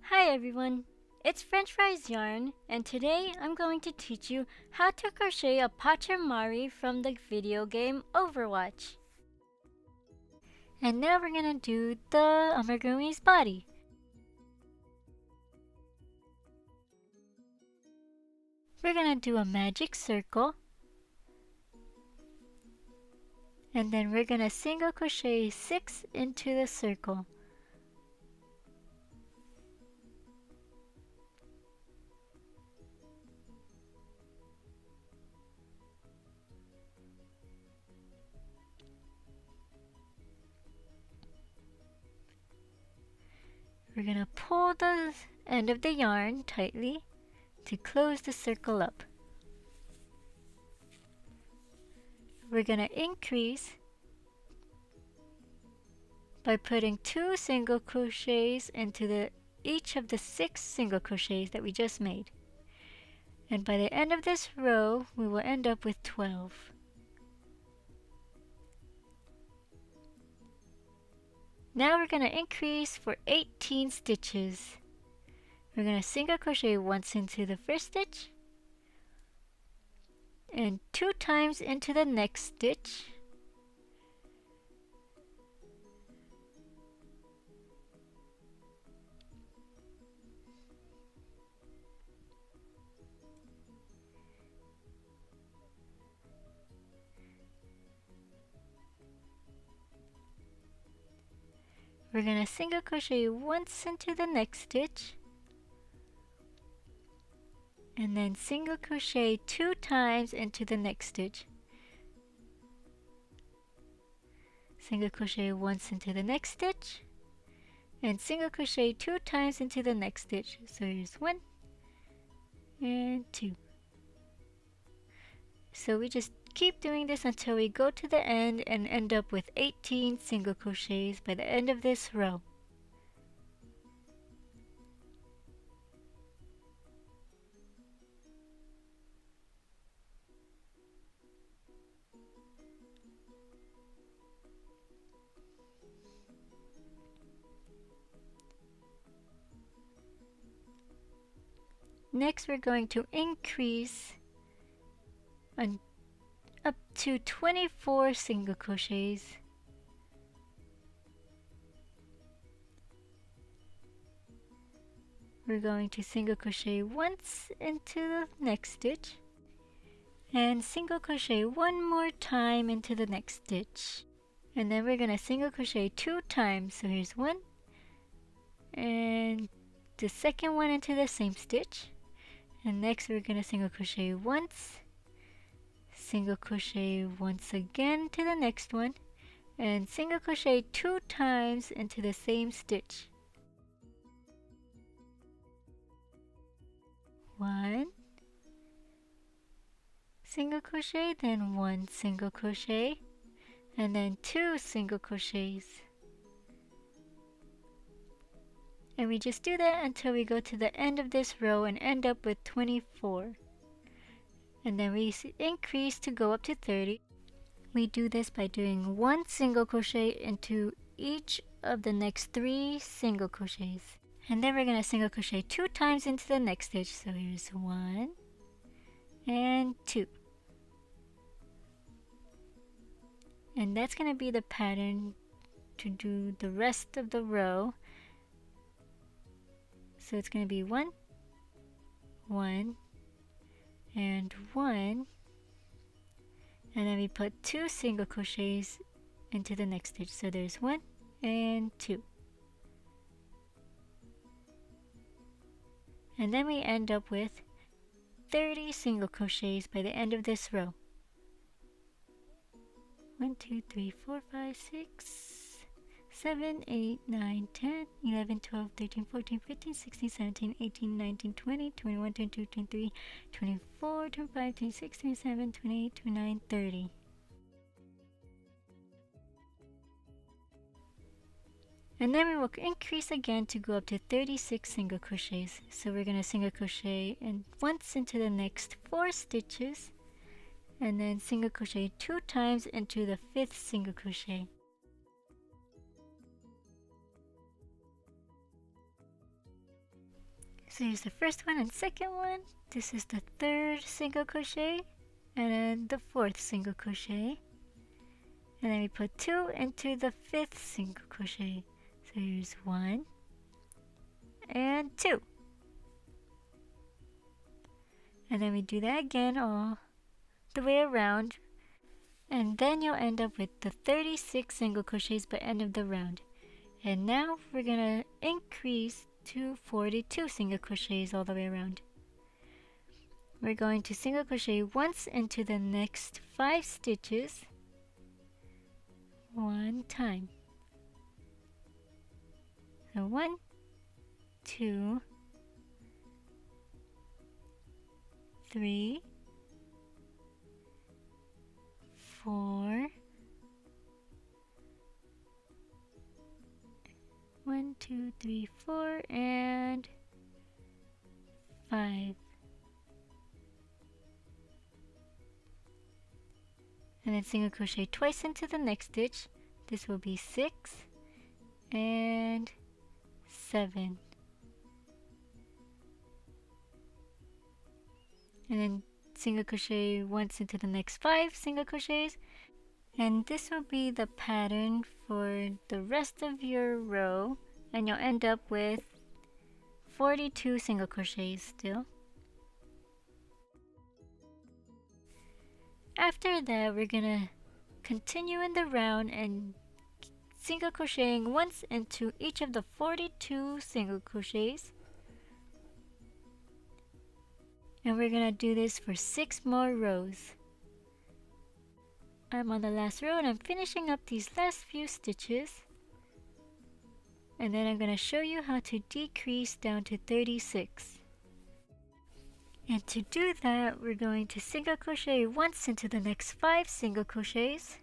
Hi everyone, it's French Fries Yarn, and today I'm going to teach you how to crochet a Pachimari from the video game Overwatch. And now we're gonna do the Amigurumi's body. We're gonna do a magic circle, and then we're gonna single crochet 6 into the circle. We're gonna pull the end of the yarn tightly to close the circle up. We're gonna increase by putting 2 single crochets into each of the 6 single crochets that we just made. And by the end of this row, we will end up with 12. Now we're going to increase for 18 stitches. We're going to single crochet once into the first stitch and 2 times into the next stitch. We're going to single crochet once into the next stitch and then single crochet 2 times into the next stitch. Single crochet once into the next stitch and single crochet 2 times into the next stitch. So here's 1 and 2. So we just keep doing this until we go to the end and end up with 18 single crochets by the end of this row. Next we're going to increase up to 24 single crochets. We're going to single crochet once into the next stitch and single crochet one more time into the next stitch. And then we're going to single crochet 2 times. So here's 1 and the second one into the same stitch. And next we're going to single crochet once, single crochet once again to the next one, and single crochet 2 times into the same stitch. 1 single crochet, then 1 single crochet, and then 2 single crochets. And we just do that until we go to the end of this row and end up with 24. And then we increase to go up to 30. We do this by doing 1 single crochet into each of the next 3 single crochets. And then we're going to single crochet 2 times into the next stitch. So here's 1 and 2. And that's going to be the pattern to do the rest of the row. So it's going to be 1, 1, and 1, and then we put 2 single crochets into the next stitch. So there's 1 and 2. And then we end up with 30 single crochets by the end of this row. 1, 2, 3, 4, 5, 6, 7, 8, 9, 10, 11, 12, 13, 14, 15, 16, 17, 18, 19, 20, 21, 22, 23, 24, 25, 26, 27, 28, 29, 30. And then we will increase again to go up to 36 single crochets. So we're going to single crochet once into the next 4 stitches, and then single crochet 2 times into the 5th single crochet. So here's the first one and second one. This is the third single crochet and then the fourth single crochet. And then we put 2 into the fifth single crochet. So here's 1 and 2. And then we do that again all the way around. And then you'll end up with the 36 single crochets by end of the round. And now we're gonna increase to 42 single crochets all the way around. We're going to single crochet once into the next 5 stitches one time. So 1, 2, 3, 4, 1, 2, 3, 4, and 5. And then single crochet twice into the next stitch. This will be 6 and 7. And then single crochet once into the next 5 single crochets. And this will be the pattern for the rest of your row, and you'll end up with 42 single crochets still. After that, we're gonna continue in the round and single crocheting once into each of the 42 single crochets. And we're gonna do this for 6 more rows. I'm on the last row and I'm finishing up these last few stitches. And then I'm gonna show you how to decrease down to 36. And to do that, we're going to single crochet once into the next 5 single crochets.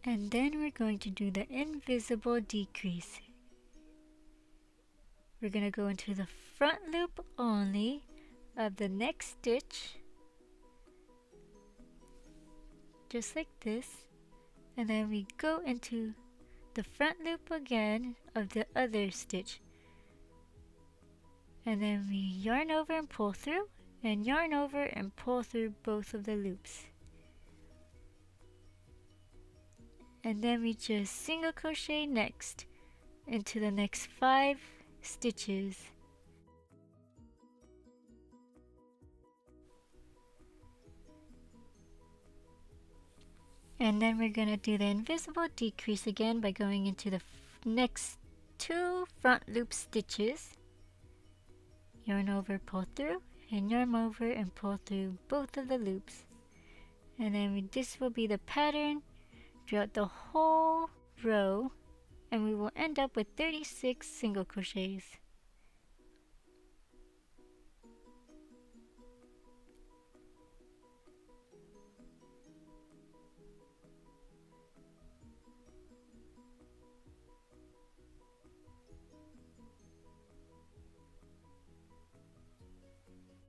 And then we're going to do the invisible decrease. We're going to go into the front loop only of the next stitch, just like this. And then we go into the front loop again of the other stitch. And then we yarn over and pull through, and yarn over and pull through both of the loops. And then we just single crochet next into the next 5 stitches. And then we're going to do the invisible decrease again by going into the next 2 front loop stitches. Yarn over, pull through, and yarn over and pull through both of the loops. And then this will be the pattern throughout the whole row, and we will end up with 36 single crochets.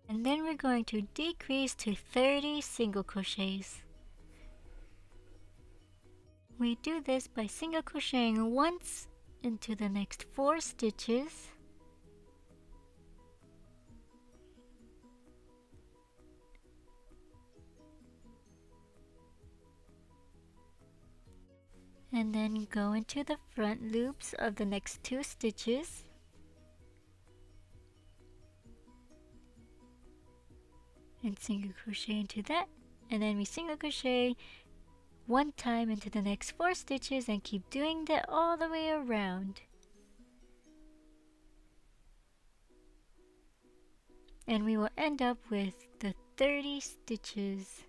And then we're going to decrease to 30 single crochets. We do this by single crocheting once into the next 4 stitches. And then go into the front loops of the next 2 stitches. And single crochet into that. And then we single crochet 1 time into the next 4 stitches and keep doing that all the way around. And we will end up with the 30 stitches.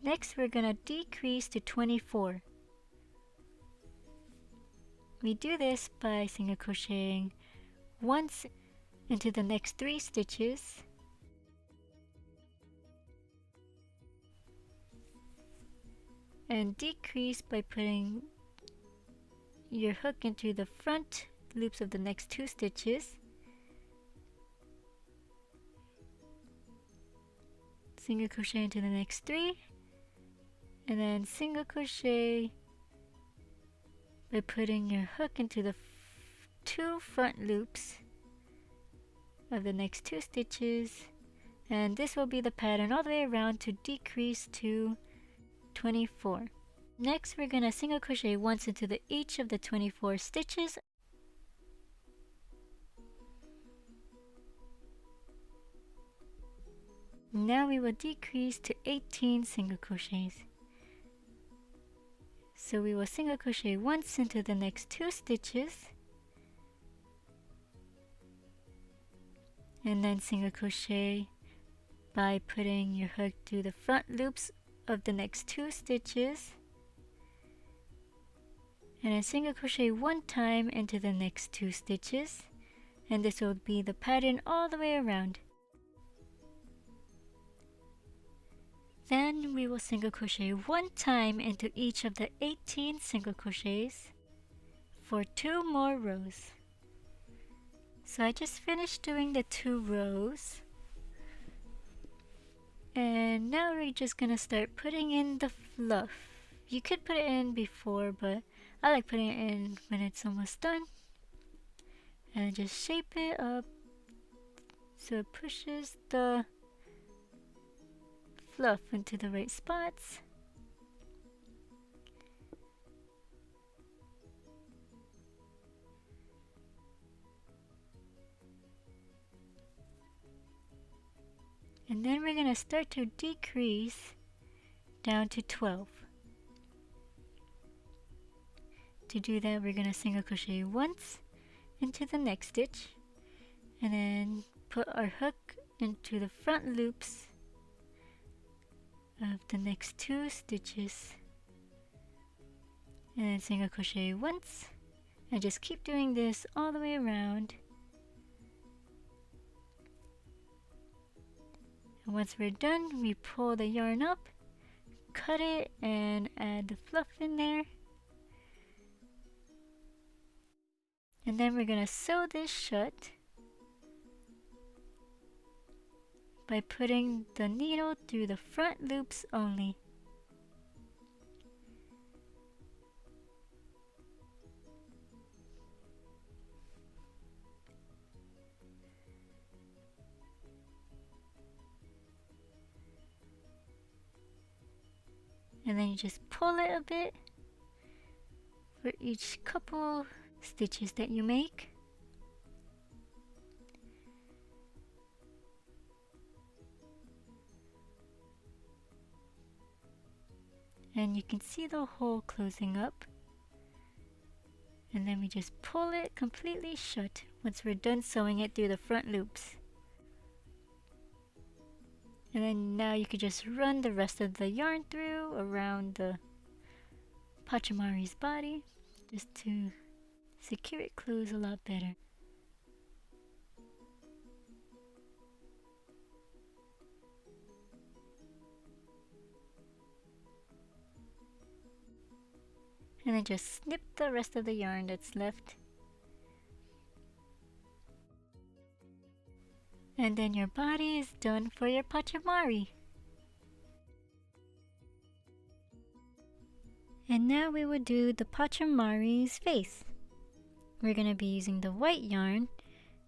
Next, we're going to decrease to 24. We do this by single crocheting once into the next 3 stitches. And decrease by putting your hook into the front loops of the next 2 stitches. Single crochet into the next 3, and then single crochet by putting your hook into the two front loops of the next 2 stitches, and this will be the pattern all the way around to decrease to 24. Next, we're gonna single crochet once into each of the 24 stitches. Now we will decrease to 18 single crochets. So we will single crochet once into the next 2 stitches, and then single crochet by putting your hook through the front loops of the next 2 stitches, and then single crochet 1 time into the next 2 stitches, and this will be the pattern all the way around. Then we will single crochet 1 time into each of the 18 single crochets for 2 more rows. So I just finished doing the 2 rows, and now we're just gonna start putting in the fluff. You could put it in before, but I like putting it in when it's almost done, and just shape it up so it pushes the fluff into the right spots. And then we're going to start to decrease down to 12. To do that, we're going to single crochet once into the next stitch, and then put our hook into the front loops of the next 2 stitches, and then single crochet once, and just keep doing this all the way around. And once we're done, we pull the yarn up, cut it, and add the fluff in there. And then we're gonna sew this shut by putting the needle through the front loops only. And then you just pull it a bit for each couple stitches that you make. And you can see the hole closing up. And then we just pull it completely shut once we're done sewing it through the front loops. And then now you could just run the rest of the yarn through around the Pachimari's body just to secure it closed a lot better. And then just snip the rest of the yarn that's left. And then your body is done for your Pachimari. And now we will do the Pachimari's face. We're gonna be using the white yarn,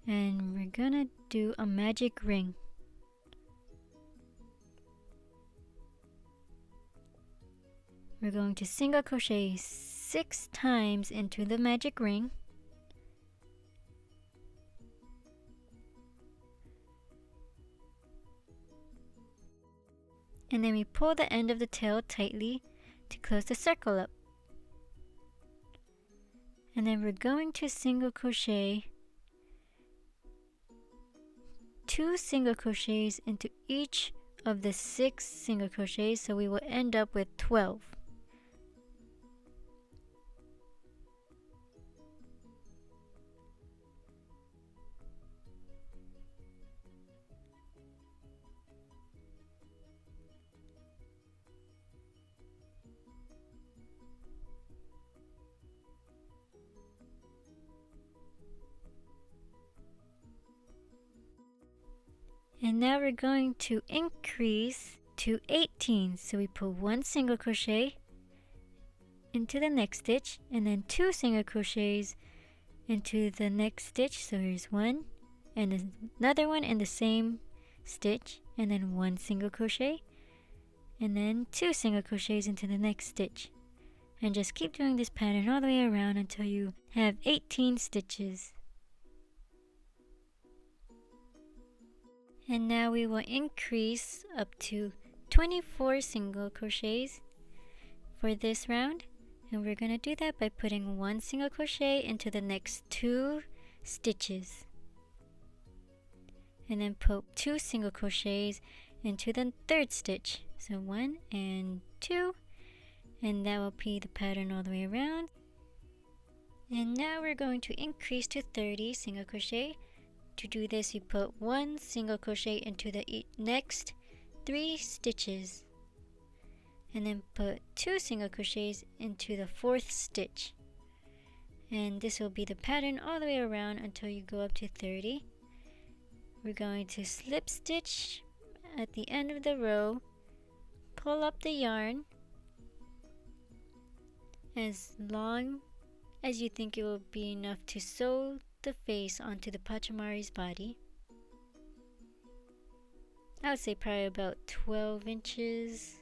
and we're gonna do a magic ring. We're going to single crochet 6 times into the magic ring. And then we pull the end of the tail tightly to close the circle up. And then we're going to single crochet 2 single crochets into each of the 6 single crochets, so we will end up with 12. And now we're going to increase to 18. So we put 1 single crochet into the next stitch, and then 2 single crochets into the next stitch. So here's 1 and another one in the same stitch, and then 1 single crochet, and then 2 single crochets into the next stitch. And just keep doing this pattern all the way around until you have 18 stitches. And now we will increase up to 24 single crochets for this round. And we're going to do that by putting 1 single crochet into the next 2 stitches. And then put 2 single crochets into the third stitch. So 1 and 2. And that will be the pattern all the way around. And now we're going to increase to 30 single crochet. To do this, you put 1 single crochet into the next 3 stitches, and then put 2 single crochets into the 4th stitch. And this will be the pattern all the way around until you go up to 30. We're going to slip stitch at the end of the row, pull up the yarn as long as you think it will be enough to sew the face onto the Pachimari's body. I would say probably about 12 inches.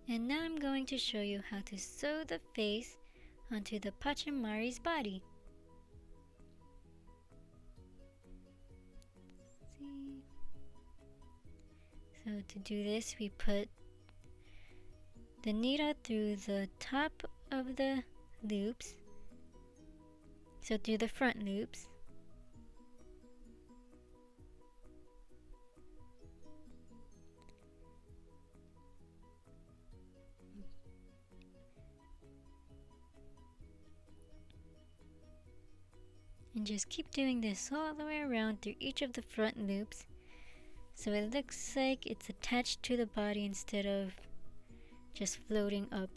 And now I'm going to show you how to sew the face onto the Pachimari's body. See? So to do this, we put the needle through the top of the loops. So through the front loops. And just keep doing this all the way around through each of the front loops, so it looks like it's attached to the body instead of just floating up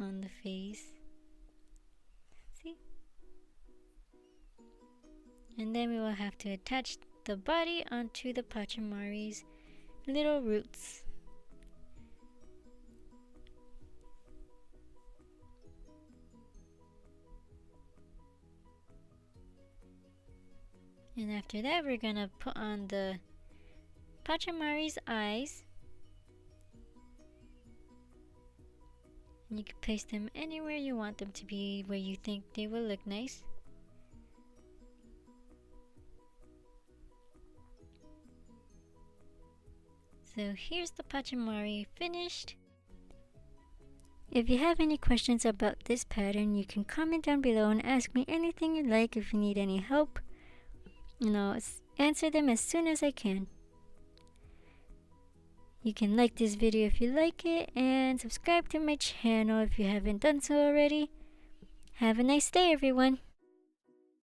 on the face. See? And then we will have to attach the body onto the Pachimari's little roots. And after that, we're gonna put on the Pachimari's eyes. And you can place them anywhere you want them to be, where you think they will look nice. So here's the Pachimari finished. If you have any questions about this pattern, you can comment down below and ask me anything you like. If you need any help, and I'll answer them as soon as I can. You can like this video if you like it, and subscribe to my channel if you haven't done so already. Have a nice day, everyone.